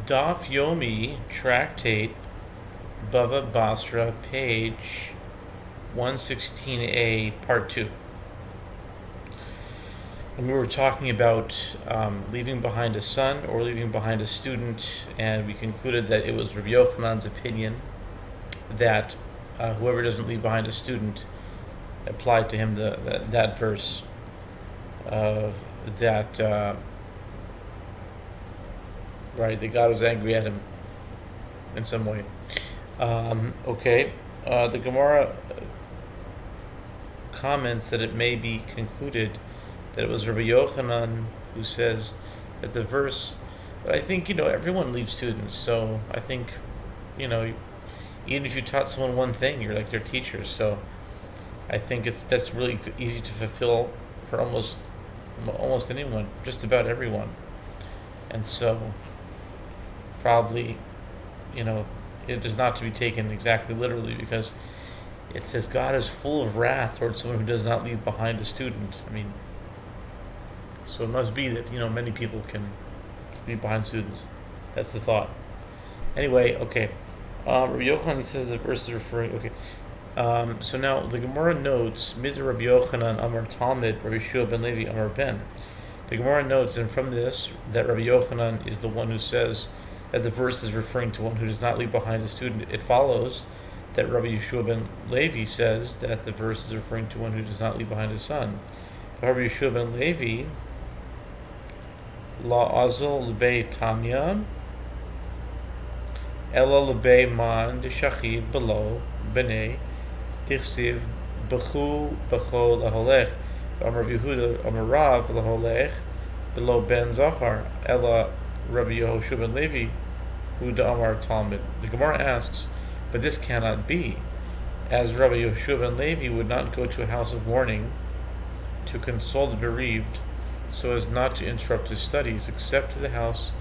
Daf Yomi, Tractate, Bava Basra, page 116a, part 2. And we were talking about leaving behind a son or leaving behind a student, and we concluded that it was Rabbi Yochanan's opinion that whoever doesn't leave behind a student applied to him that verse that that God was angry at him in some way. The Gemara comments that it may be concluded that it was Rabbi Yochanan who says that the verse, but I think, everyone leaves students, so I think, even if you taught someone one thing, you're like their teacher, so I think that's really easy to fulfill for almost anyone, just about everyone. And so probably, it is not to be taken exactly literally, because it says God is full of wrath towards someone who does not leave behind a student. So it must be that, many people can leave behind students. That's the thought. Anyway, okay. Rabbi Yochanan says the verse is referring, so now the Gemara notes, Midra Rabbi Yochanan Amar Talmud, Rabbi Yehoshua ben Levi Amar Ben. The Gemara notes, and from this, that Rabbi Yochanan is the one who says that the verse is referring to one who does not leave behind a student. It follows that Rabbi Yehoshua ben Levi says that the verse is referring to one who does not leave behind his son. Rabbi Yehoshua ben Levi, La Azal Lebei Tanya, Ela Lebei Man de Shachiv Below Bene Tichsiv Bechu Becho Laholech Amar Yehuda Amar Rav Laholech Below Ben Zachar Ela Rabbi Yehoshua ben Levi Huda Amar Talmud. The Gemara asks, but this cannot be, as Rabbi Yehoshua ben Levi would not go to a house of mourning to console the bereaved, so as not to interrupt his studies, except to the house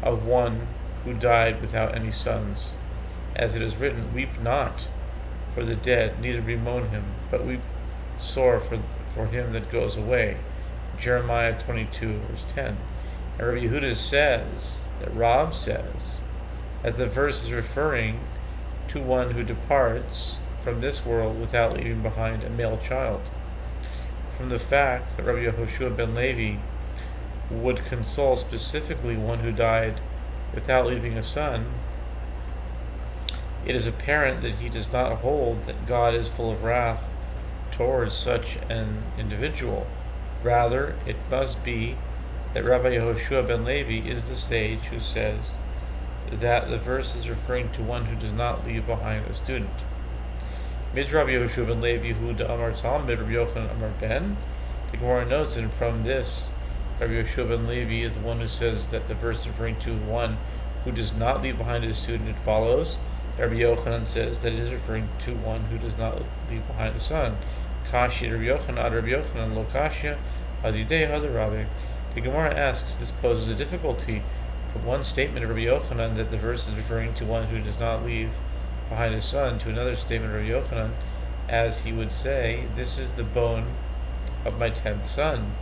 of one who died without any sons. As it is written, weep not for the dead, neither bemoan him, but weep sore for him that goes away. Jeremiah 22, verse 10. And Rabbi Yehuda says, that Rav says, that the verse is referring to one who departs from this world without leaving behind a male child. From the fact that Rabbi Yehoshua ben Levi would console specifically one who died without leaving a son, it is apparent that he does not hold that God is full of wrath towards such an individual. Rather, it must be that Rabbi Yehoshua ben Levi is the sage who says that the verse is referring to one who does not leave behind a student. Mid Rabbi Yehoshua ben Levi hu da Amar Talmud Rabbi Yochanan Amar Ben. The Gemara notes, and from this, Rabbi Yehoshua ben Levi is the one who says that the verse is referring to one who does not leave behind a student. It follows Rabbi Yochanan says that it is referring to one who does not leave behind a son. Kashi Rabbi Yochanan ad Rabbi Yochanan lo kashya adidei hada Rabbi. The Gemara asks, this poses a difficulty from one statement of Rabbi Yochanan that the verse is referring to one who does not leave behind his son to another statement of Rabbi Yochanan, as he would say, this is the bone of my 10th son.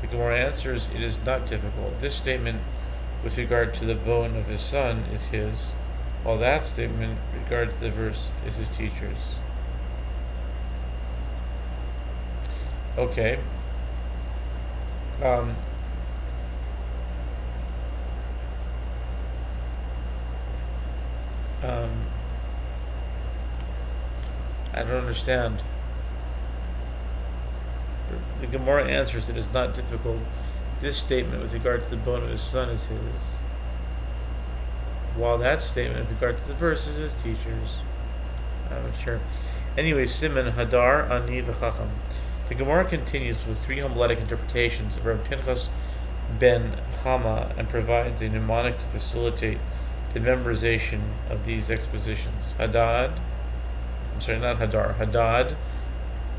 The Gemara answers, it is not difficult. This statement with regard to the bone of his son is his, while that statement with regard to the verse is his teacher's. Okay. I don't understand. The Gemara answers it is not difficult. This statement with regard to the bone of his son is his, while that statement with regard to the verse is his teacher's. I'm not sure. Anyway, Simon Hadar Ani v'Chacham. The Gemara continues with three homiletic interpretations of Rabbi Pinchas ben Chama and provides a mnemonic to facilitate the memorization of these expositions. Hadad,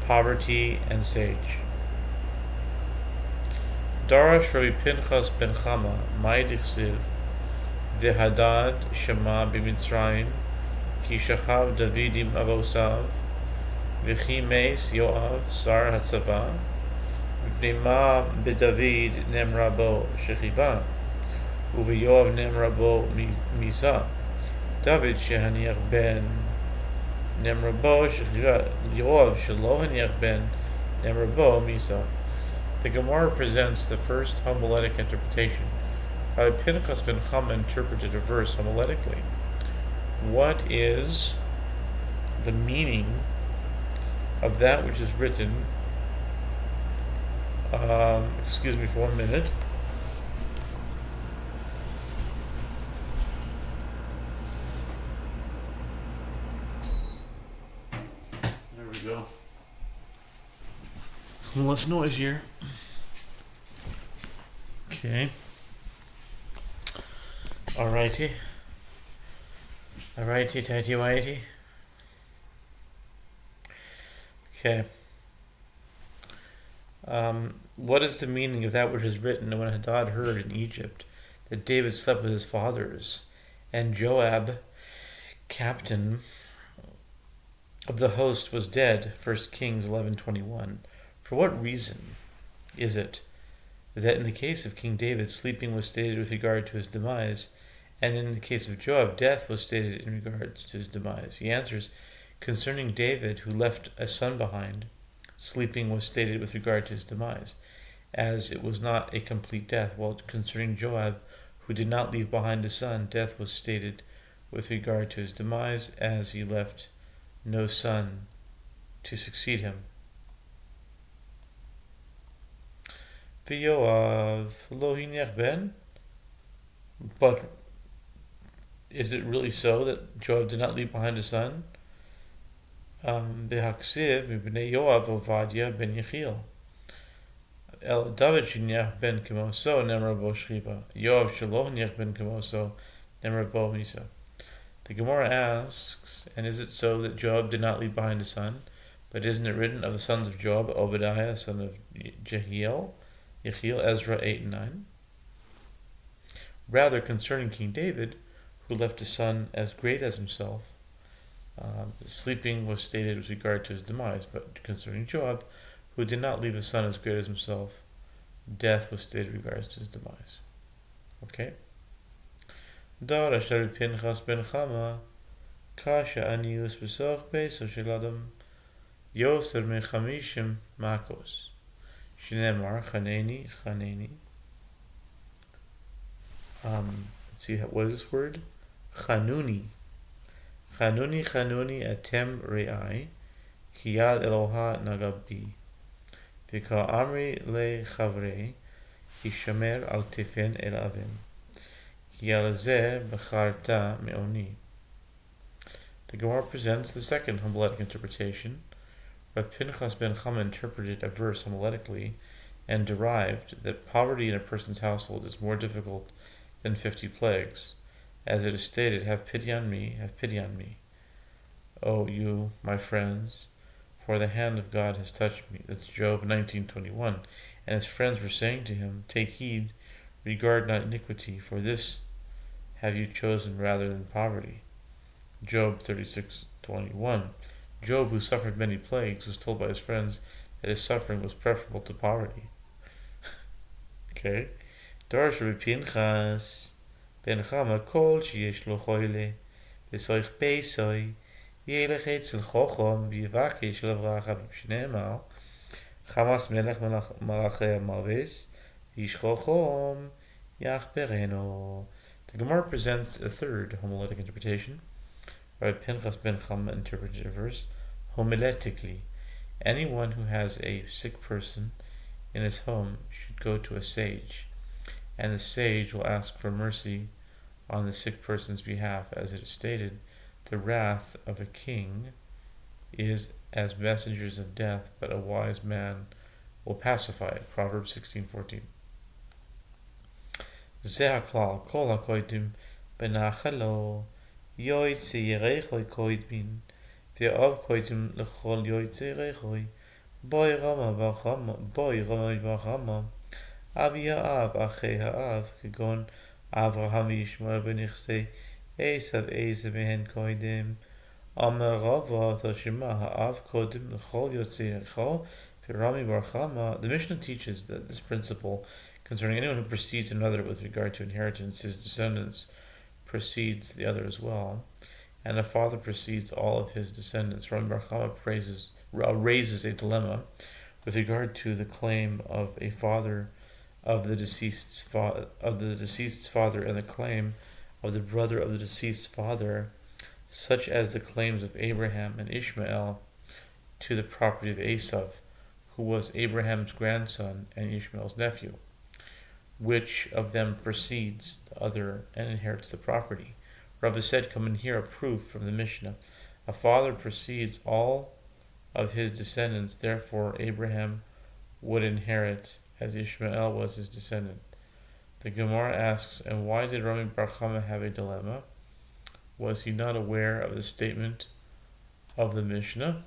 poverty, and sage. Darash Rabbi Pinchas ben Chama, Mai Dichsiv, V'Hadad Shema b'Mitzrayim, Ki Shachav Davidim Avosav, V'chi Meis Yoav Sar Hatzava, V'nima B'David Nemra Bo Shechiva, Uviyoav nemra bo misa. David shehaniach ben nemra bo Yoav shelo haniach ben nemra bo misa. The Gemara presents the first homiletic interpretation. Rabbi Pinchas ben Chama interpreted a verse homiletically. What is the meaning of that which is written? Excuse me for 1 minute. There we go. Less noise here. Okay. Alrighty, tighty whitey. Okay. What is the meaning of that which is written when Hadad heard in Egypt that David slept with his fathers, and Joab, captain of the host, was dead? 1 Kings 11:21. For what reason is it that in the case of King David, sleeping was stated with regard to his demise, and in the case of Joab, death was stated in regards to his demise? He answers, concerning David, who left a son behind, sleeping was stated with regard to his demise, as it was not a complete death, while concerning Joab, who did not leave behind a son, death was stated with regard to his demise, as he left no son to succeed him. V'Yoav lo hiniach ben. But is it really so that Joab did not leave behind a son? B'haksiv mibnei Yoav Ovadia ben Yechiel. El David shiniach ben Kemoso nemra bo shriba. Yoav shelo hiniach ben Kemoso nemra bo misa. The Gemara asks, and is it so that Joab did not leave behind a son? But isn't it written of the sons of Joab, Obadiah, son of Jehiel, Ezra 8 and 9? Rather, concerning King David, who left a son as great as himself, sleeping was stated with regard to his demise, but concerning Joab, who did not leave a son as great as himself, death was stated with regards to his demise. Okay? Darash Rabbi Pinchas ben Chama, Kasha anius besoch beiso shel adam yoser mechamishim makos. Shinemar chaneni chaneni. Let's see, what is this word? Chanuni. Chanuni atem re'ai, ki yad Eloha nagabi. V'ka amri le chavrei, hishamer al tifen el avim. Ki al zeh b'charta me'oni. The Gemara presents the second homiletic interpretation. Rav Pinchas ben Chama interpreted a verse homiletically and derived that poverty in a person's household is more difficult than 50 plagues. As it is stated, have pity on me, O you, my friends, for the hand of God has touched me. That's Job 19:21. And his friends were saying to him, take heed, regard not iniquity, for this have you chosen rather than poverty. Job 36:21. Job, who suffered many plagues, was told by his friends that his suffering was preferable to poverty. Okay. Darash Rabbi Pinchas ben Chama kol sheyesh lo choyle v'soich beisoi v'yelech etzel chochom v'yivakesh l'vracha b'shneimal Chamas melech malachei malves v'ish chochom yachpereno. The Gemara presents a third homiletic interpretation. Rabbi Pinchas ben Chama interpreted a verse homiletically. Anyone who has a sick person in his home should go to a sage, and the sage will ask for mercy on the sick person's behalf. As it is stated, the wrath of a king is as messengers of death, but a wise man will pacify it. Proverbs 16:14. Zeh haklal kol hakoidim benachalo yoytzi yerechoi koidmin ve'ov koidim lechol yoytzi yerechoi boy rama v'chama Avi ha'av achei ha'av kegon Avraham v'Yishmael b'nichsei Esav mehen koidim Amar Rava Toshima ha'av kodim lechol yoytzi yerecho ve'rami bar chama. The Mishnah teaches that this principle Concerning anyone who precedes another with regard to inheritance, his descendants precedes the other as well, and a father precedes all of his descendants. Rabbi Bar Chama raises a dilemma with regard to the claim of a father of the deceased's father and the claim of the brother of the deceased father, such as the claims of Abraham and Ishmael to the property of Esau, who was Abraham's grandson and Ishmael's nephew. Which of them precedes the other and inherits the property? Rava said, come and hear a proof from the Mishnah. A father precedes all of his descendants, therefore Abraham would inherit as Ishmael was his descendant. The Gemara asks, and why did Rabbi Bar Chama have a dilemma? Was he not aware of the statement of the Mishnah?